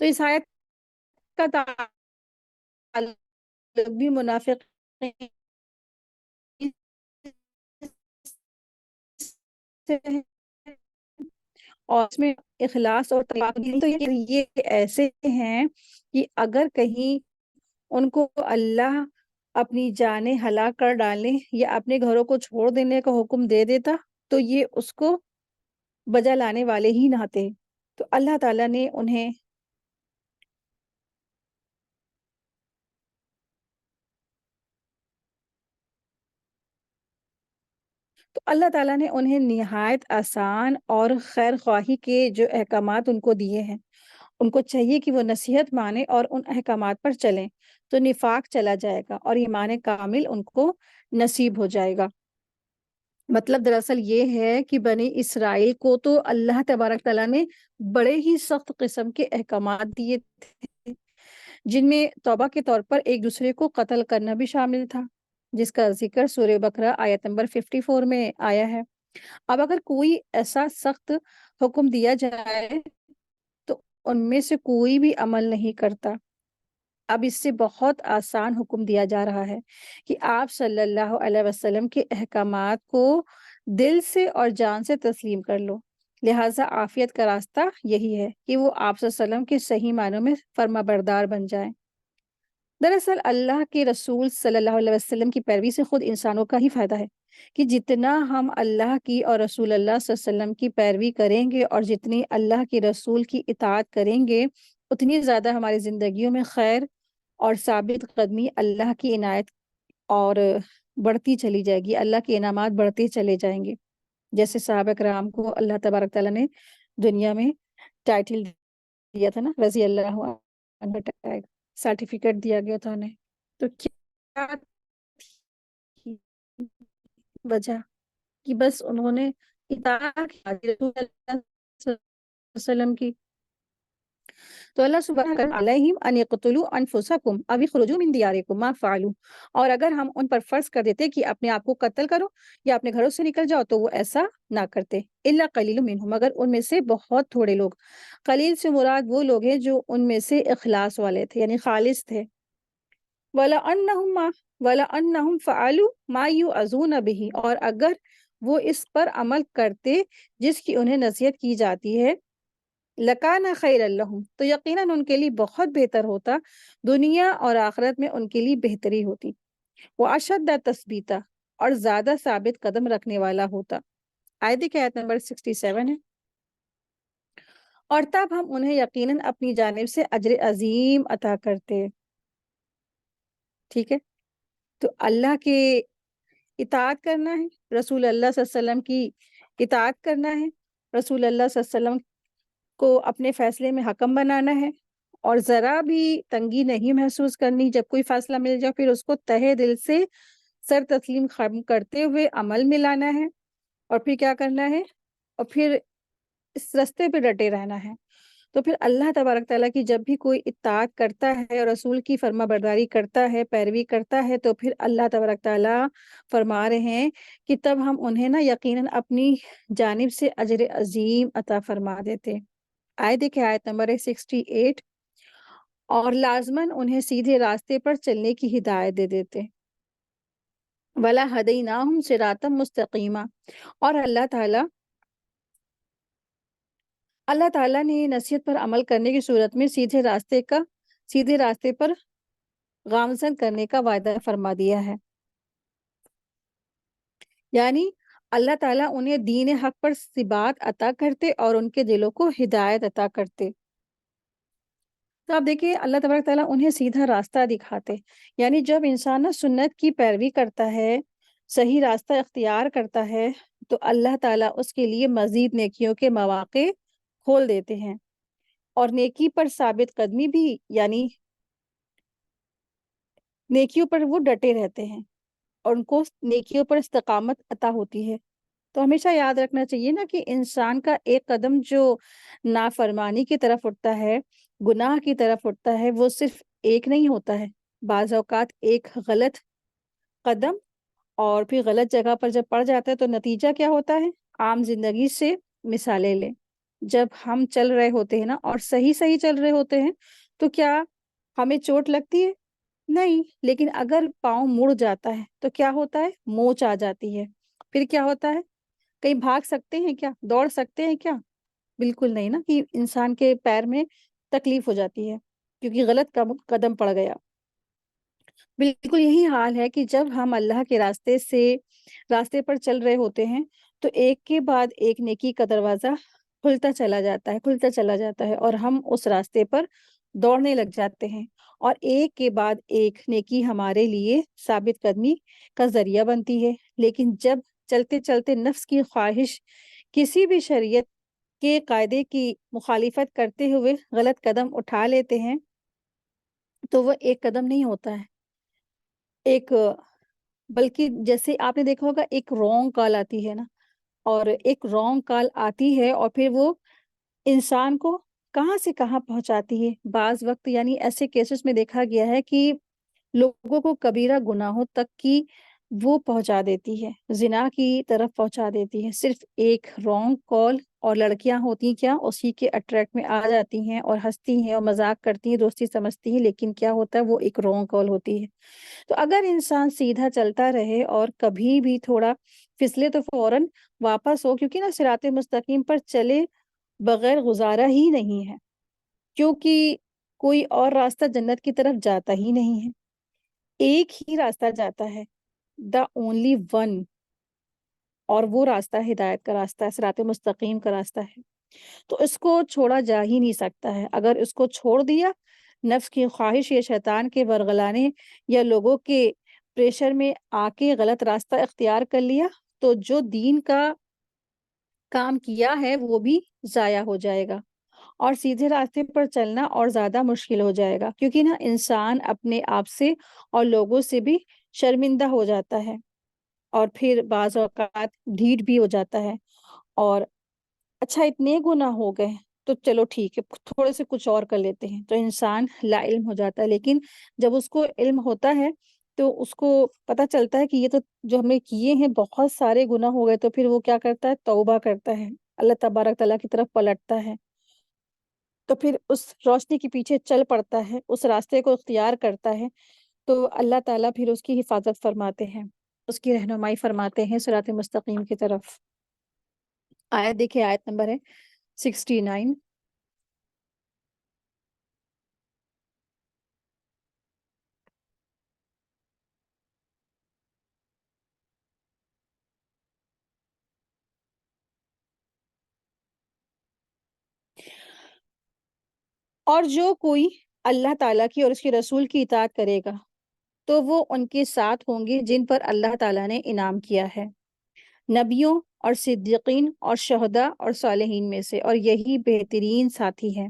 تو اس آیت کا تعلق بھی منافقین سے ہے، اور اس میں اخلاص اور تو یہ ایسے ہیں کہ اگر کہیں ان کو اللہ اپنی جانیں ہلاک کر ڈالنے یا اپنے گھروں کو چھوڑ دینے کا حکم دے دیتا تو یہ اس کو بجا لانے والے ہی نہ تھے۔ تو اللہ تعالیٰ نے انہیں نہایت آسان اور خیر خواہی کے جو احکامات ان کو دیے ہیں، ان کو چاہیے کہ وہ نصیحت مانیں اور ان احکامات پر چلیں، تو نفاق چلا جائے گا اور ایمان کامل ان کو نصیب ہو جائے گا۔ مطلب دراصل یہ ہے کہ بنی اسرائیل کو تو اللہ تبارک تعالیٰ نے بڑے ہی سخت قسم کے احکامات دیے تھے، جن میں توبہ کے طور پر ایک دوسرے کو قتل کرنا بھی شامل تھا، جس کا ذکر سورہ بقرہ آیت نمبر 54 میں آیا ہے۔ اب اگر کوئی ایسا سخت حکم دیا جائے تو ان میں سے کوئی بھی عمل نہیں کرتا۔ اب اس سے بہت آسان حکم دیا جا رہا ہے کہ آپ صلی اللہ علیہ وسلم کے احکامات کو دل سے اور جان سے تسلیم کر لو۔ لہٰذا عافیت کا راستہ یہی ہے کہ وہ آپ صلی اللہ علیہ وسلم کے صحیح معنوں میں فرما بردار بن جائیں۔ دراصل اللہ کے رسول صلی اللہ علیہ وسلم کی پیروی سے خود انسانوں کا ہی فائدہ ہے کہ جتنا ہم اللہ کی اور رسول اللہ صلی اللہ علیہ وسلم کی پیروی کریں گے اور جتنی اللہ کے رسول کی اطاعت کریں گے اتنی زیادہ ہماری زندگیوں میں خیر اور ثابت قدمی اللہ کی عنایت اور بڑھتی چلی جائے گی، اللہ کے انعامات بڑھتے چلے جائیں گے۔ جیسے صحابہ کرام کو اللہ تبارک تعالیٰ نے دنیا میں ٹائٹل دیا تھا نا، رضی اللہ عنہ ٹیگ، سرٹیفکیٹ دیا گیا تھا انہیں، تو کیا تھی وجہ کہ بس انہوں نے اطاعت کی رسول اللہ صلی اللہ علیہ وسلم کی۔ تو اللہ سبحانہ علیہم ان یقتلوا انفسکم او یخرجوا من دیارکم ما فعلوا، اور اگر ہم ان پر فرض کر دیتے کہ اپنے آپ کو قتل کرو یا اپنے گھروں سے نکل جاؤ تو وہ ایسا نہ کرتے۔ الا قلیل منہم، مگر ان میں سے بہت تھوڑے لوگ۔ قلیل سے مراد وہ لوگ ہیں جو ان میں سے اخلاص والے تھے، یعنی خالص تھے۔ وَلَأَنَّهُمْ فَعَلُوا مَا يُوعَظُونَ بِهِ، اور اگر وہ اس پر عمل کرتے جس کی انہیں نصیحت کی جاتی ہے، لَكَانَ خَيْرًا لَهُمْ، تو یقیناً ان کے لیے بہت بہتر ہوتا، دنیا اور آخرت میں ان کے لیے بہتری ہوتی۔ وَأَشَدَّ تَثْبِيتًا، اور زیادہ ثابت قدم رکھنے والا ہوتا۔ آیت نمبر 67 ہے۔ اور تب ہم انہیں یقیناً اپنی جانب سے اجر عظیم عطا کرتے۔ ٹھیک ہے، تو اللہ کے اطاعت کرنا ہے، رسول اللہ صلی اللہ علیہ وسلم کی اطاعت کرنا ہے، رسول اللہ صلی اللہ علیہ وسلم کو اپنے فیصلے میں حکم بنانا ہے، اور ذرا بھی تنگی نہیں محسوس کرنی، جب کوئی فیصلہ مل جائے پھر اس کو تہہ دل سے سر تسلیم خم کرتے ہوئے عمل میں لانا ہے، اور پھر کیا کرنا ہے، اور پھر اس رستے پہ ڈٹے رہنا ہے۔ تو پھر اللہ تبارک تعالیٰ کی جب بھی کوئی اطاعت کرتا ہے اور رسول کی فرما برداری کرتا ہے، پیروی کرتا ہے، تو پھر اللہ تبارک تعالیٰ فرما رہے ہیں کہ تب ہم انہیں نا یقیناً اپنی جانب سے اجر عظیم عطا فرما دیتے۔ دیکھیں آیت نمبر 68، اور لازماً انہیں سیدھے راستے پر چلنے کی ہدایت دے دیتے۔ وَلَا هَدَيْنَاهُمْ صِرَاطًا مُسْتَقِيمًا، اور اللہ تعالیٰ نے نصیحت پر عمل کرنے کی صورت میں سیدھے راستے پر گامزن کرنے کا وعدہ فرما دیا ہے۔ یعنی اللہ تعالیٰ انہیں دین حق پر ثبات عطا کرتے اور ان کے دلوں کو ہدایت عطا کرتے۔ تو آپ دیکھیں اللہ تبارک تعالیٰ انہیں سیدھا راستہ دکھاتے، یعنی جب انسان نا سنت کی پیروی کرتا ہے، صحیح راستہ اختیار کرتا ہے، تو اللہ تعالیٰ اس کے لیے مزید نیکیوں کے مواقع کھول دیتے ہیں، اور نیکی پر ثابت قدمی بھی، یعنی نیکیوں پر وہ ڈٹے رہتے ہیں اور ان کو نیکیوں پر استقامت عطا ہوتی ہے۔ تو ہمیشہ یاد رکھنا چاہیے نا کہ انسان کا ایک قدم جو نافرمانی کی طرف اٹھتا ہے، گناہ کی طرف اٹھتا ہے، وہ صرف ایک نہیں ہوتا ہے، بعض اوقات ایک غلط قدم اور پھر غلط جگہ پر جب پڑ جاتا ہے تو نتیجہ کیا ہوتا ہے؟ عام زندگی سے مثالیں لیں، جب ہم چل رہے ہوتے ہیں نا اور صحیح صحیح چل رہے ہوتے ہیں تو کیا ہمیں چوٹ لگتی ہے؟ نہیں، لیکن اگر پاؤں مڑ جاتا ہے تو کیا ہوتا ہے؟ موچ آ جاتی ہے، پھر کیا ہوتا ہے؟ کہیں بھاگ سکتے ہیں کیا؟ دوڑ سکتے ہیں کیا؟ بالکل نہیں نا، کہ انسان کے پیر میں تکلیف ہو جاتی ہے کیونکہ غلط قدم پڑ گیا۔ بالکل یہی حال ہے کہ جب ہم اللہ کے راستے پر چل رہے ہوتے ہیں تو ایک کے بعد ایک نیکی کا دروازہ کھلتا چلا جاتا ہے اور ہم اس راستے پر دوڑنے لگ جاتے ہیں، اور ایک کے بعد ایک نیکی ہمارے لیے ثابت قدمی کا ذریعہ بنتی ہے۔ لیکن جب چلتے چلتے نفس کی خواہش کسی بھی شریعت کے قاعدے کی مخالفت کرتے ہوئے غلط قدم اٹھا لیتے ہیں تو وہ ایک قدم نہیں ہوتا ہے، ایک بلکہ جیسے آپ نے دیکھا ہوگا ایک رونگ کال آتی ہے نا، اور ایک رونگ کال آتی ہے اور پھر وہ انسان کو کہاں سے کہاں پہنچاتی ہے۔ بعض وقت یعنی ایسے کیسز میں دیکھا گیا ہے کہ لوگوں کو کبیرہ گناہوں تک کی وہ پہنچا دیتی ہے، زنا کی طرف پہنچا دیتی ہے، صرف ایک رونگ کال۔ اور لڑکیاں ہوتی کیا اسی کے اٹریکٹ میں آ جاتی ہیں اور ہنستی ہیں اور مذاق کرتی ہیں، دوستی سمجھتی ہیں، لیکن کیا ہوتا ہے؟ وہ ایک رونگ کال ہوتی ہے۔ تو اگر انسان سیدھا چلتا رہے اور کبھی بھی تھوڑا پھسلے تو فوراً واپس ہو، کیونکہ نا صراط مستقیم پر چلے بغیر گزارا ہی نہیں ہے، کیونکہ کوئی اور راستہ جنت کی طرف جاتا ہی نہیں ہے، ایک ہی راستہ جاتا ہے، دا اونلی ون، اور وہ راستہ ہدایت کا راستہ ہے، صراط مستقیم کا راستہ ہے۔ تو اس کو چھوڑا جا ہی نہیں سکتا ہے۔ اگر اس کو چھوڑ دیا، نفس کی خواہش یا شیطان کے ورغلانے یا لوگوں کے پریشر میں آ کے غلط راستہ اختیار کر لیا تو جو دین کا کام کیا ہے وہ بھی ضائع ہو جائے گا، اور سیدھے راستے پر چلنا اور زیادہ مشکل ہو جائے گا، کیونکہ نا انسان اپنے آپ سے اور لوگوں سے بھی شرمندہ ہو جاتا ہے، اور پھر بعض اوقات ڈھیٹ بھی ہو جاتا ہے، اور اچھا اتنے گناہ ہو گئے تو چلو ٹھیک ہے تھوڑے سے کچھ اور کر لیتے ہیں، تو انسان لا علم ہو جاتا ہے۔ لیکن جب اس کو علم ہوتا ہے تو اس کو پتہ چلتا ہے کہ یہ تو جو ہم نے کیے ہیں بہت سارے گناہ ہو گئے، تو پھر وہ کیا کرتا ہے؟ توبہ کرتا ہے، اللہ تبارک تعالیٰ کی طرف پلٹتا ہے، تو پھر اس روشنی کے پیچھے چل پڑتا ہے، اس راستے کو اختیار کرتا ہے، تو اللہ تعالیٰ پھر اس کی حفاظت فرماتے ہیں، اس کی رہنمائی فرماتے ہیں صراط مستقیم کی طرف۔ آیت دیکھیں، آیت نمبر ہے 69۔ اور جو کوئی اللہ تعالیٰ کی اور اس کے رسول کی اطاعت کرے گا تو وہ ان کے ساتھ ہوں گے جن پر اللہ تعالیٰ نے انعام کیا ہے، نبیوں اور صدیقین اور شہداء اور صالحین میں سے، اور یہی بہترین ساتھی ہیں۔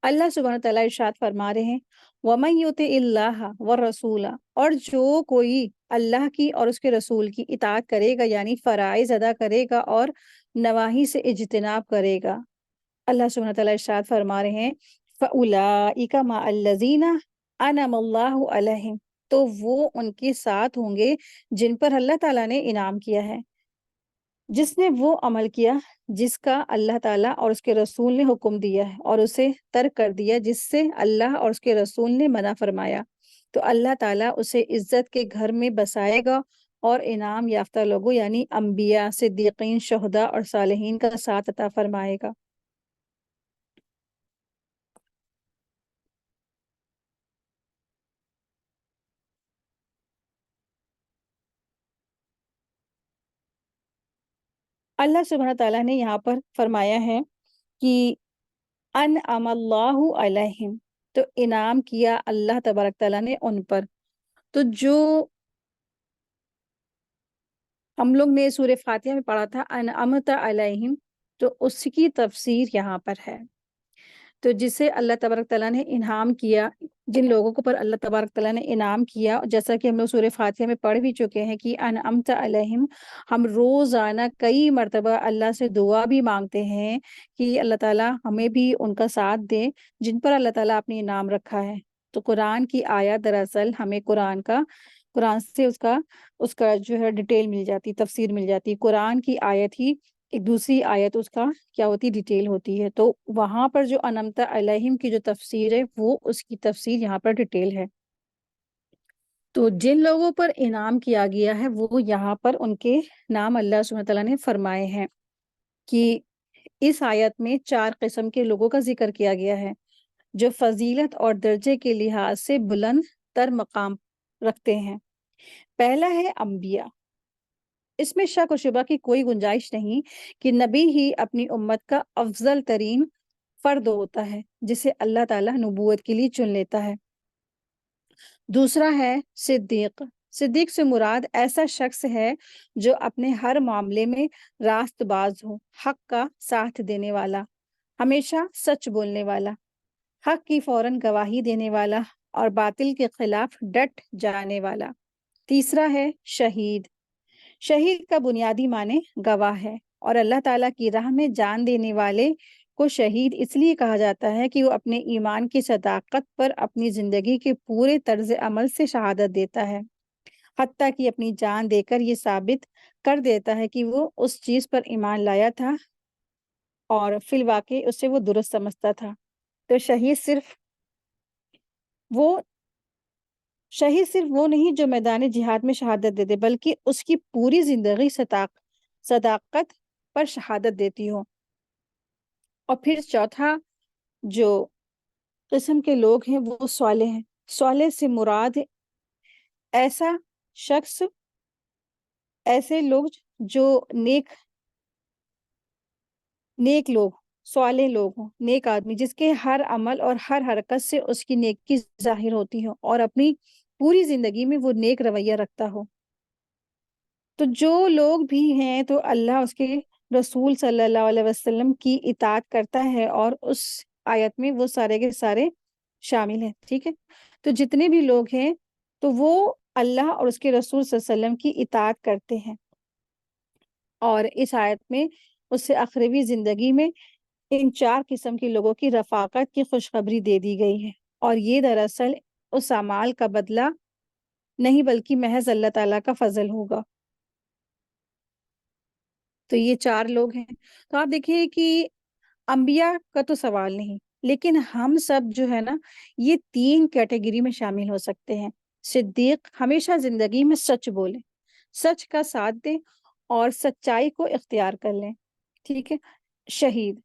اللہ سبحانہ تعالیٰ ارشاد فرما رہے ہیں وَمَن يُطِعِ اللَّهَ وَالرَّسُولَ، اور جو کوئی اللہ کی اور اس کے رسول کی اطاعت کرے گا یعنی فرائض ادا کرے گا اور نواہی سے اجتناب کرے گا، اللہ سبحانہ تعالیٰ ارشاد فرما رہے ہیں فَأُولَٰئِكَ مَعَ الَّذِينَ أَنْعَمَ اللَّهُ عَلَيْهِمْ، تو وہ ان کے ساتھ ہوں گے جن پر اللہ تعالیٰ نے انعام کیا ہے، جس نے وہ عمل کیا جس کا اللہ تعالیٰ اور اس کے رسول نے حکم دیا ہے، اور اسے ترک کر دیا جس سے اللہ اور اس کے رسول نے منع فرمایا، تو اللہ تعالیٰ اسے عزت کے گھر میں بسائے گا اور انعام یافتہ لوگوں یعنی انبیاء، صدیقین، شہداء اور صالحین کا ساتھ عطا فرمائے گا۔ اللہ سبحانہ تعالیٰ نے یہاں پر فرمایا ہے کہ انعم اللہ علیہم، تو انعام کیا اللہ تبارک تعالیٰ نے ان پر، تو جو ہم لوگ نے سورہ فاتحہ میں پڑھا تھا انعمت علیہم، تو اس کی تفسیر یہاں پر ہے تو جسے اللہ تبارک تعالیٰ نے انعام کیا، جن لوگوں کو پر اللہ تبارک تعالیٰ نے انعام کیا، جیسا کہ ہم لوگ سورہ فاتحہ میں پڑھ بھی چکے ہیں کہ انعمت علیہم، ہم روزانہ کئی مرتبہ اللہ سے دعا بھی مانگتے ہیں کہ اللہ تعالیٰ ہمیں بھی ان کا ساتھ دے جن پر اللہ تعالیٰ اپنی انعام رکھا ہے۔ تو قرآن کی آیت دراصل ہمیں قرآن سے اس کا جو ہے ڈیٹیل مل جاتی، تفسیر مل جاتی۔ قرآن کی آیت ہی ایک دوسری آیت اس کا کیا ہوتی، ڈیٹیل ہوتی ہے۔ تو وہاں پر جو انعمت علیہم کی جو تفسیر ہے وہ اس کی تفسیر یہاں پر ڈیٹیل ہے۔ تو جن لوگوں پر انعام کیا گیا ہے وہ یہاں پر ان کے نام اللہ سبحانہ تعالیٰ نے فرمائے ہیں کہ اس آیت میں 4 قسم کے لوگوں کا ذکر کیا گیا ہے جو فضیلت اور درجے کے لحاظ سے بلند تر مقام رکھتے ہیں۔ پہلا ہے انبیاء۔ اس میں شک و شبہ کی کوئی گنجائش نہیں کہ نبی ہی اپنی امت کا افضل ترین فرد ہوتا ہے جسے اللہ تعالیٰ نبوت کے لیے چن لیتا ہے۔ دوسرا ہے صدیق۔ صدیق سے مراد ایسا شخص ہے جو اپنے ہر معاملے میں راست باز ہو، حق کا ساتھ دینے والا، ہمیشہ سچ بولنے والا، حق کی فوراً گواہی دینے والا اور باطل کے خلاف ڈٹ جانے والا۔ تیسرا ہے شہید۔ شہید کا بنیادی معنی گواہ ہے، اور اللہ تعالیٰ کی راہ میں جان دینے والے کو شہید اس لیے کہا جاتا ہے کہ وہ اپنے ایمان کی صداقت پر اپنی زندگی کے پورے طرز عمل سے شہادت دیتا ہے، حتیٰ کہ اپنی جان دے کر یہ ثابت کر دیتا ہے کہ وہ اس چیز پر ایمان لایا تھا اور فی الواقع اسے وہ درست سمجھتا تھا۔ تو شہید صرف وہ نہیں جو میدان جہاد میں شہادت دے دے، بلکہ اس کی پوری زندگی صداقت پر شہادت دیتی ہو۔ اور پھر چوتھا جو قسم کے لوگ ہیں وہ صالح ہیں۔ صالح سے مراد ایسا شخص، ایسے لوگ جو نیک لوگ، صالح لوگ ہوں، نیک آدمی جس کے ہر عمل اور ہر حرکت سے اس کی نیکی ظاہر ہوتی ہو اور اپنی پوری زندگی میں وہ نیک رویہ رکھتا ہو۔ تو جو لوگ بھی ہیں تو اللہ اس کے رسول صلی اللہ علیہ وسلم کی اطاعت کرتا ہے، اور اس آیت میں وہ سارے کے سارے شامل ہیں، ٹھیک ہے۔ تو جتنے بھی لوگ ہیں تو وہ اللہ اور اس کے رسول صلی اللہ علیہ وسلم کی اطاعت کرتے ہیں، اور اس آیت میں اس سے اخروی زندگی میں ان 4 قسم کے لوگوں کی رفاقت کی خوشخبری دے دی گئی ہے، اور یہ دراصل اس اعمال کا بدلہ نہیں بلکہ محض اللہ تعالیٰ کا فضل ہوگا۔ تو یہ 4 لوگ ہیں۔ تو آپ دیکھیے کہ انبیاء کا تو سوال نہیں، لیکن ہم سب جو ہے نا یہ 3 کیٹیگری میں شامل ہو سکتے ہیں۔ صدیق، ہمیشہ زندگی میں سچ بولیں، سچ کا ساتھ دیں اور سچائی کو اختیار کر لیں، ٹھیک ہے۔ شہید،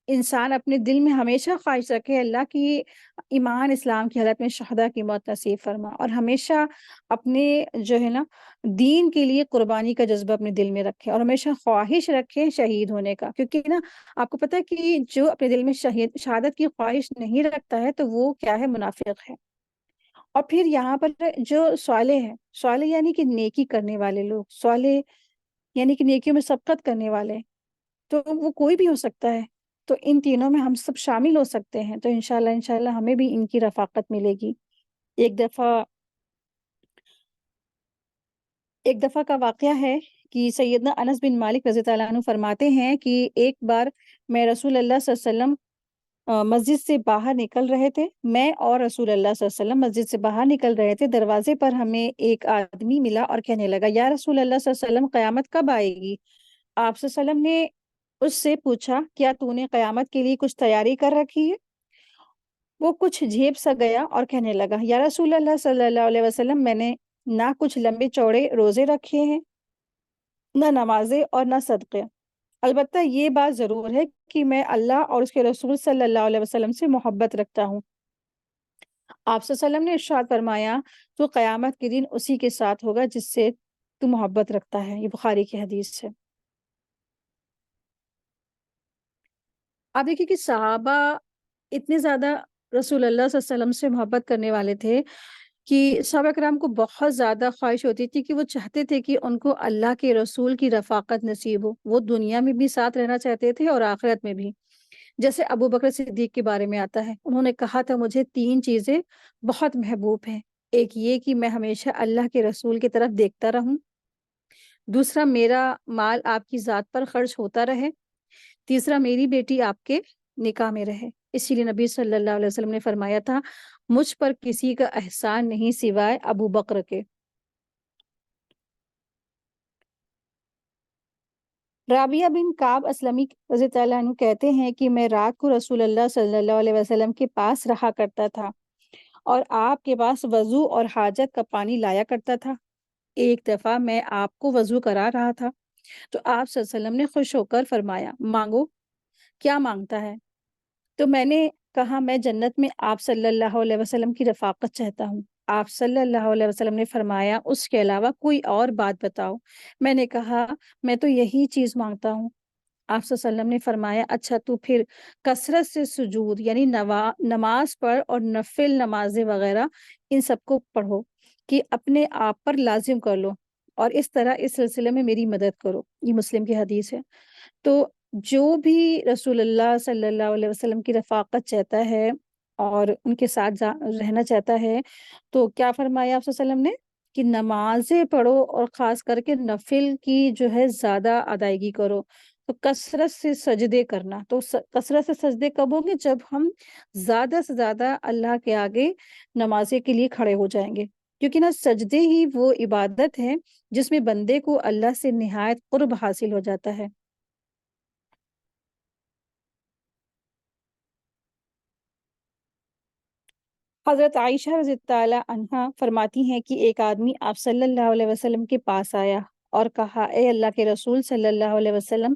انسان اپنے دل میں ہمیشہ خواہش رکھے اللہ کی ایمان اسلام کی حالت میں شہداء کی موت نصیب فرما، اور ہمیشہ اپنے جو ہے نا دین کے لیے قربانی کا جذبہ اپنے دل میں رکھے، اور ہمیشہ خواہش رکھے شہید ہونے کا، کیونکہ نا آپ کو پتہ ہے کہ جو اپنے دل میں شہادت کی خواہش نہیں رکھتا ہے تو وہ کیا ہے، منافق ہے۔ اور پھر یہاں پر جو صالح ہے، صالح یعنی کہ نیکی کرنے والے لوگ، صالح یعنی کہ نیکیوں میں سبقت کرنے والے، تو وہ کوئی بھی ہو سکتا ہے۔ تو ان تینوں میں ہم سب شامل ہو سکتے ہیں، تو انشاءاللہ ہمیں بھی ان کی رفاقت ملے گی۔ ایک دفعہ کا واقعہ ہے کہ سیدنا انس بن مالک رضی اللہ عنہ فرماتے ہیں کہ ایک بار میں رسول اللہ صلی اللہ علیہ وسلم مسجد سے باہر نکل رہے تھے، میں اور رسول اللہ صلی اللہ علیہ وسلم مسجد سے باہر نکل رہے تھے، دروازے پر ہمیں ایک آدمی ملا اور کہنے لگا، یا رسول اللہ صلی اللہ علیہ وسلم قیامت کب آئے گی؟ آپ صلی اللہ علیہ وسلم نے اس سے پوچھا، کیا تو نے قیامت کے لیے کچھ تیاری کر رکھی ہے؟ وہ کچھ جھیپ سا گیا اور کہنے لگا، یا رسول اللہ صلی اللہ علیہ وسلم، میں نے نہ کچھ لمبے چوڑے روزے رکھے ہیں، نہ نمازیں اور نہ صدقے، البتہ یہ بات ضرور ہے کہ میں اللہ اور اس کے رسول صلی اللہ علیہ وسلم سے محبت رکھتا ہوں۔ آپ صلی اللہ علیہ وسلم نے ارشاد فرمایا، تو قیامت کے دن اسی کے ساتھ ہوگا جس سے تو محبت رکھتا ہے۔ یہ بخاری کی حدیث ہے۔ آپ دیکھیں کہ صحابہ اتنے زیادہ رسول اللہ صلی اللہ علیہ وسلم سے محبت کرنے والے تھے کہ صحابہ کرام کو بہت زیادہ خواہش ہوتی تھی کہ وہ چاہتے تھے کہ ان کو اللہ کے رسول کی رفاقت نصیب ہو، وہ دنیا میں بھی ساتھ رہنا چاہتے تھے اور آخرت میں بھی۔ جیسے ابو بکر صدیق کے بارے میں آتا ہے، انہوں نے کہا تھا مجھے 3 چیزیں بہت محبوب ہیں، ایک یہ کہ میں ہمیشہ اللہ کے رسول کی طرف دیکھتا رہوں، دوسرا میرا مال آپ کی ذات پر خرچ ہوتا رہے، تیسرا میری بیٹی آپ کے نکاح میں رہے۔ اسی لیے نبی صلی اللہ علیہ وسلم نے فرمایا تھا مجھ پر کسی کا احسان نہیں سوائے ابو بکر کے۔ رابعہ بن کعب اسلمی رضی اللہ عنہ کہتے ہیں کہ میں رات کو رسول اللہ صلی اللہ علیہ وسلم کے پاس رہا کرتا تھا اور آپ کے پاس وضو اور حاجت کا پانی لایا کرتا تھا۔ ایک دفعہ میں آپ کو وضو کرا رہا تھا تو آپ صلی اللہ علیہ وسلم نے خوش ہو کر فرمایا مانگو، کیا مانگتا ہے؟ تو میں نے کہا میں جنت میں آپ صلی اللہ علیہ وسلم کی رفاقت چاہتا ہوں۔ آپ صلی اللہ علیہ وسلم نے فرمایا اس کے علاوہ کوئی اور بات بتاؤ۔ میں نے کہا میں تو یہی چیز مانگتا ہوں۔ آپ صلی اللہ علیہ وسلم نے فرمایا اچھا تو پھر کثرت سے سجود یعنی نماز پڑھ اور نفل نمازیں وغیرہ ان سب کو پڑھو کہ اپنے آپ پر لازم کر لو اور اس طرح اس سلسلے میں میری مدد کرو۔ یہ مسلم کی حدیث ہے۔ تو جو بھی رسول اللہ صلی اللہ علیہ وسلم کی رفاقت چاہتا ہے اور ان کے ساتھ رہنا چاہتا ہے تو کیا فرمایا آپ صلی اللہ علیہ وسلم نے کہ نمازیں پڑھو اور خاص کر کے نفل کی جو ہے زیادہ ادائیگی کرو۔ تو کثرت سے سجدے کرنا، تو کثرت سے سجدے کب ہوں گے؟ جب ہم زیادہ سے زیادہ اللہ کے آگے نمازیں کے لیے کھڑے ہو جائیں گے، کیونکہ نا سجدے ہی وہ عبادت ہے جس میں بندے کو اللہ سے نہایت قرب حاصل ہو جاتا ہے۔ حضرت عائشہ رضی اللہ عنہا فرماتی ہیں کہ ایک آدمی آپ صلی اللہ علیہ وسلم کے پاس آیا اور کہا اے اللہ کے رسول صلی اللہ علیہ وسلم،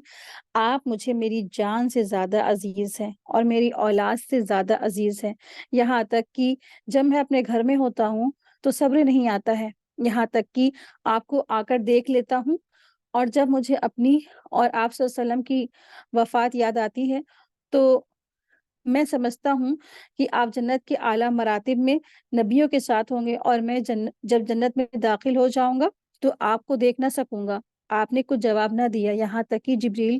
آپ مجھے میری جان سے زیادہ عزیز ہیں اور میری اولاد سے زیادہ عزیز ہیں، یہاں تک کہ جب میں اپنے گھر میں ہوتا ہوں تو صبر نہیں آتا ہے، یہاں تک کہ آپ کو آ کر دیکھ لیتا ہوں اور جب مجھے اپنی اور آپ صلی اللہ علیہ وسلم کی وفات یاد آتی ہے تو میں سمجھتا ہوں کہ آپ جنت کے اعلیٰ مراتب میں نبیوں کے ساتھ ہوں گے اور میں جب جنت میں داخل ہو جاؤں گا تو آپ کو دیکھ نہ سکوں گا۔ آپ نے کچھ جواب نہ دیا، یہاں تک کہ جبریل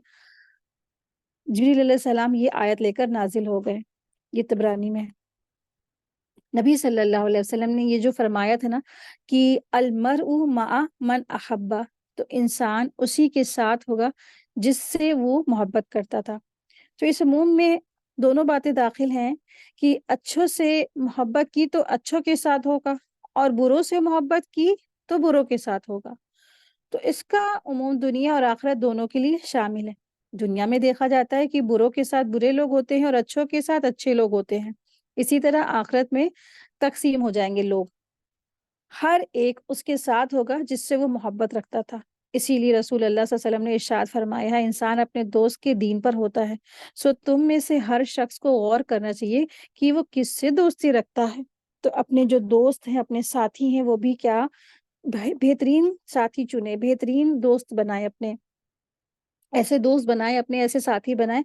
علیہ السلام یہ آیت لے کر نازل ہو گئے۔ یہ طبرانی میں ہے۔ نبی صلی اللہ علیہ وسلم نے یہ جو فرمایا تھا نا کہ المرء مع من احبا، تو انسان اسی کے ساتھ ہوگا جس سے وہ محبت کرتا تھا۔ تو اس عموم میں دونوں باتیں داخل ہیں کہ اچھوں سے محبت کی تو اچھوں کے ساتھ ہوگا اور بروں سے محبت کی تو بروں کے ساتھ ہوگا۔ تو اس کا عموم دنیا اور آخرت دونوں کے لیے شامل ہے۔ دنیا میں دیکھا جاتا ہے کہ بروں کے ساتھ برے لوگ ہوتے ہیں اور اچھوں کے ساتھ اچھے لوگ ہوتے ہیں، اسی طرح آخرت میں تقسیم ہو جائیں گے لوگ، ہر ایک اس کے ساتھ ہوگا جس سے وہ محبت رکھتا تھا۔ اسی لیے رسول اللہ صلی اللہ علیہ وسلم نے ارشاد فرمایا ہے انسان اپنے دوست کے دین پر ہوتا ہے، سو تم میں سے ہر شخص کو غور کرنا چاہیے کہ وہ کس سے دوستی رکھتا ہے۔ تو اپنے جو دوست ہیں، اپنے ساتھی ہیں، وہ بھی کیا بہترین ساتھی چنے، بہترین دوست بنائے، اپنے ایسے دوست بنائے، اپنے ایسے ساتھی بنائے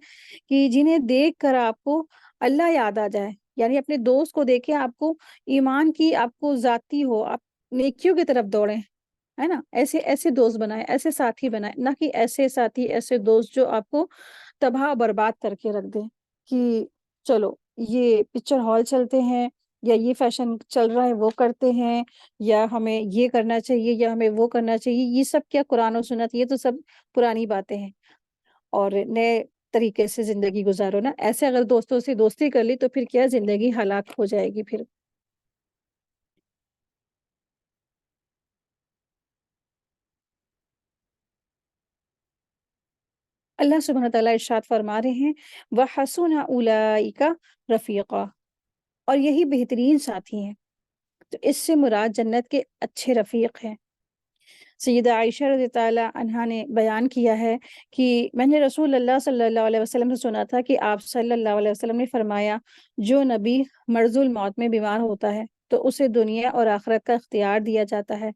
کہ جنہیں دیکھ کر آپ کو اللہ یاد آ جائے، یعنی اپنے دوست کو دیکھے آپ کو ایمان کی آپ کو ذاتی ہو، آپ نیکیوں کی طرف دوڑیں، ہے نا؟ ایسے ایسے دوست بنائے، ایسے ساتھی بنائے، نہ کہ ایسے ساتھی ایسے دوست جو آپ کو تباہ برباد کر کے رکھ دیں کہ چلو یہ پکچر ہال چلتے ہیں یا یہ فیشن چل رہا ہے وہ کرتے ہیں یا ہمیں یہ کرنا چاہیے یا ہمیں وہ کرنا چاہیے۔ یہ سب کیا قرآن و سنت، یہ تو سب پرانی باتیں ہیں، اور نئے طریقے سے زندگی گزارو نا۔ ایسے اگر دوستوں سے دوستی کر لی تو پھر کیا زندگی ہلاک ہو جائے گی۔ پھر اللہ سبحانہ تعالیٰ ارشاد فرما رہے ہیں وَحَسُنَ أُولَئِكَ رفیقا، اور یہی بہترین ساتھی ہیں۔ تو اس سے مراد جنت کے اچھے رفیق ہیں۔ سیدہ عائشہ رضی اللہ عنہا نے بیان کیا ہے کہ میں نے رسول اللہ صلی اللہ علیہ وسلم سے سنا تھا کہ آپ صلی اللہ علیہ وسلم نے فرمایا جو نبی مرض الموت میں بیمار ہوتا ہے تو اسے دنیا اور آخرت کا اختیار دیا جاتا ہے۔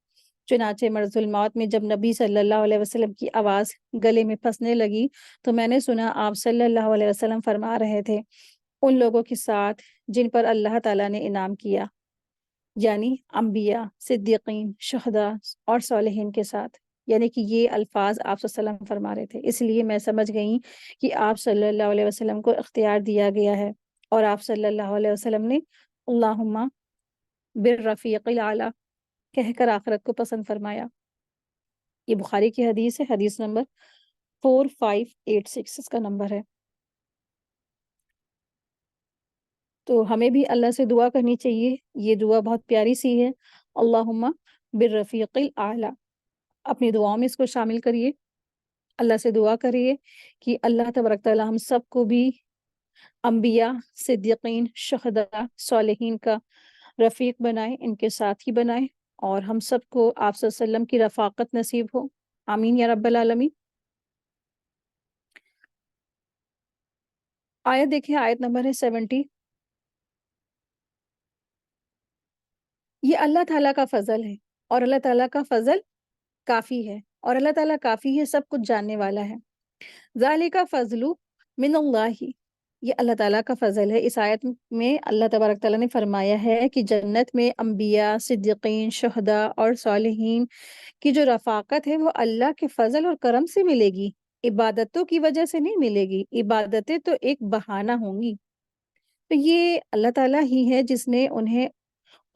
چنانچہ مرض الموت میں جب نبی صلی اللہ علیہ وسلم کی آواز گلے میں پھنسنے لگی تو میں نے سنا آپ صلی اللہ علیہ وسلم فرما رہے تھے ان لوگوں کے ساتھ جن پر اللہ تعالیٰ نے انعام کیا، یعنی انبیاء، صدیقین، شہداء اور صالحین کے ساتھ۔ یعنی کہ یہ الفاظ آپ صلی اللہ علیہ وسلم فرما رہے تھے، اس لیے میں سمجھ گئی کہ آپ صلی اللہ علیہ وسلم کو اختیار دیا گیا ہے، اور آپ صلی اللہ علیہ وسلم نے اللہم بالرفیق الاعلیٰ کہہ کر آخرت کو پسند فرمایا۔ یہ بخاری کی حدیث ہے، حدیث نمبر 4586 اس کا نمبر ہے۔ تو ہمیں بھی اللہ سے دعا کرنی چاہیے، یہ دعا بہت پیاری سی ہے، اللہم بالرفیق الاعلیٰ۔ اپنی دعاؤں میں اس کو شامل کریے، اللہ سے دعا کریے کہ اللہ تبارک تعالیٰ ہم سب کو بھی انبیاء، صدیقین، شہداء، صالحین کا رفیق بنائے، ان کے ساتھی بنائے، اور ہم سب کو آپ صلی اللہ علیہ وسلم کی رفاقت نصیب ہو، آمین یا رب العالمین۔ آیت دیکھیں، آیت نمبر ہے 70۔ یہ اللہ تعالیٰ کا فضل ہے، اور اللہ تعالیٰ کا فضل کافی ہے، اور اللہ تعالیٰ کافی ہے، سب کچھ جاننے والا ہے۔ ذالک فضل من اللہ، یہ اللہ تعالیٰ کا فضل ہے۔ اس آیت میں اللہ تبارک تعالیٰ نے فرمایا ہے کہ جنت میں انبیاء، صدیقین، شہداء اور صالحین کی جو رفاقت ہے وہ اللہ کے فضل اور کرم سے ملے گی، عبادتوں کی وجہ سے نہیں ملے گی، عبادتیں تو ایک بہانہ ہوں گی۔ تو یہ اللہ تعالیٰ ہی ہے جس نے انہیں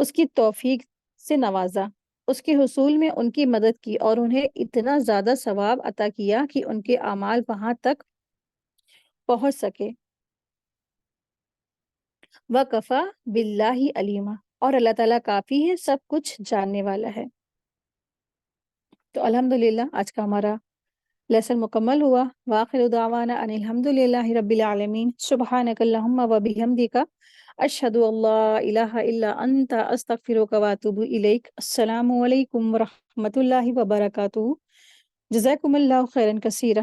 اس کی توفیق سے نوازا، اس کے حصول میں ان کی مدد کی، اور انہیں اتنا زیادہ ثواب عطا کیا کہ ان کے اعمال وہاں تک پہنچ سکے۔ وَكَفَى بِاللَّهِ عَلِيمًا، اور اللہ تعالیٰ کافی ہے، سب کچھ جاننے والا ہے۔ تو الحمدللہ آج کا ہمارا لیسن مکمل ہوا۔ وآخر دعوانا ان الحمدللہ رب العالمین، سبحانک اللہم وبحمدک، اشہد ان لا الہ الا انت، استغفرک واتوب الیک۔ السلام علیکم ورحمۃ اللہ وبرکاتہ۔ جزاکم اللہ خیرا کثیرا۔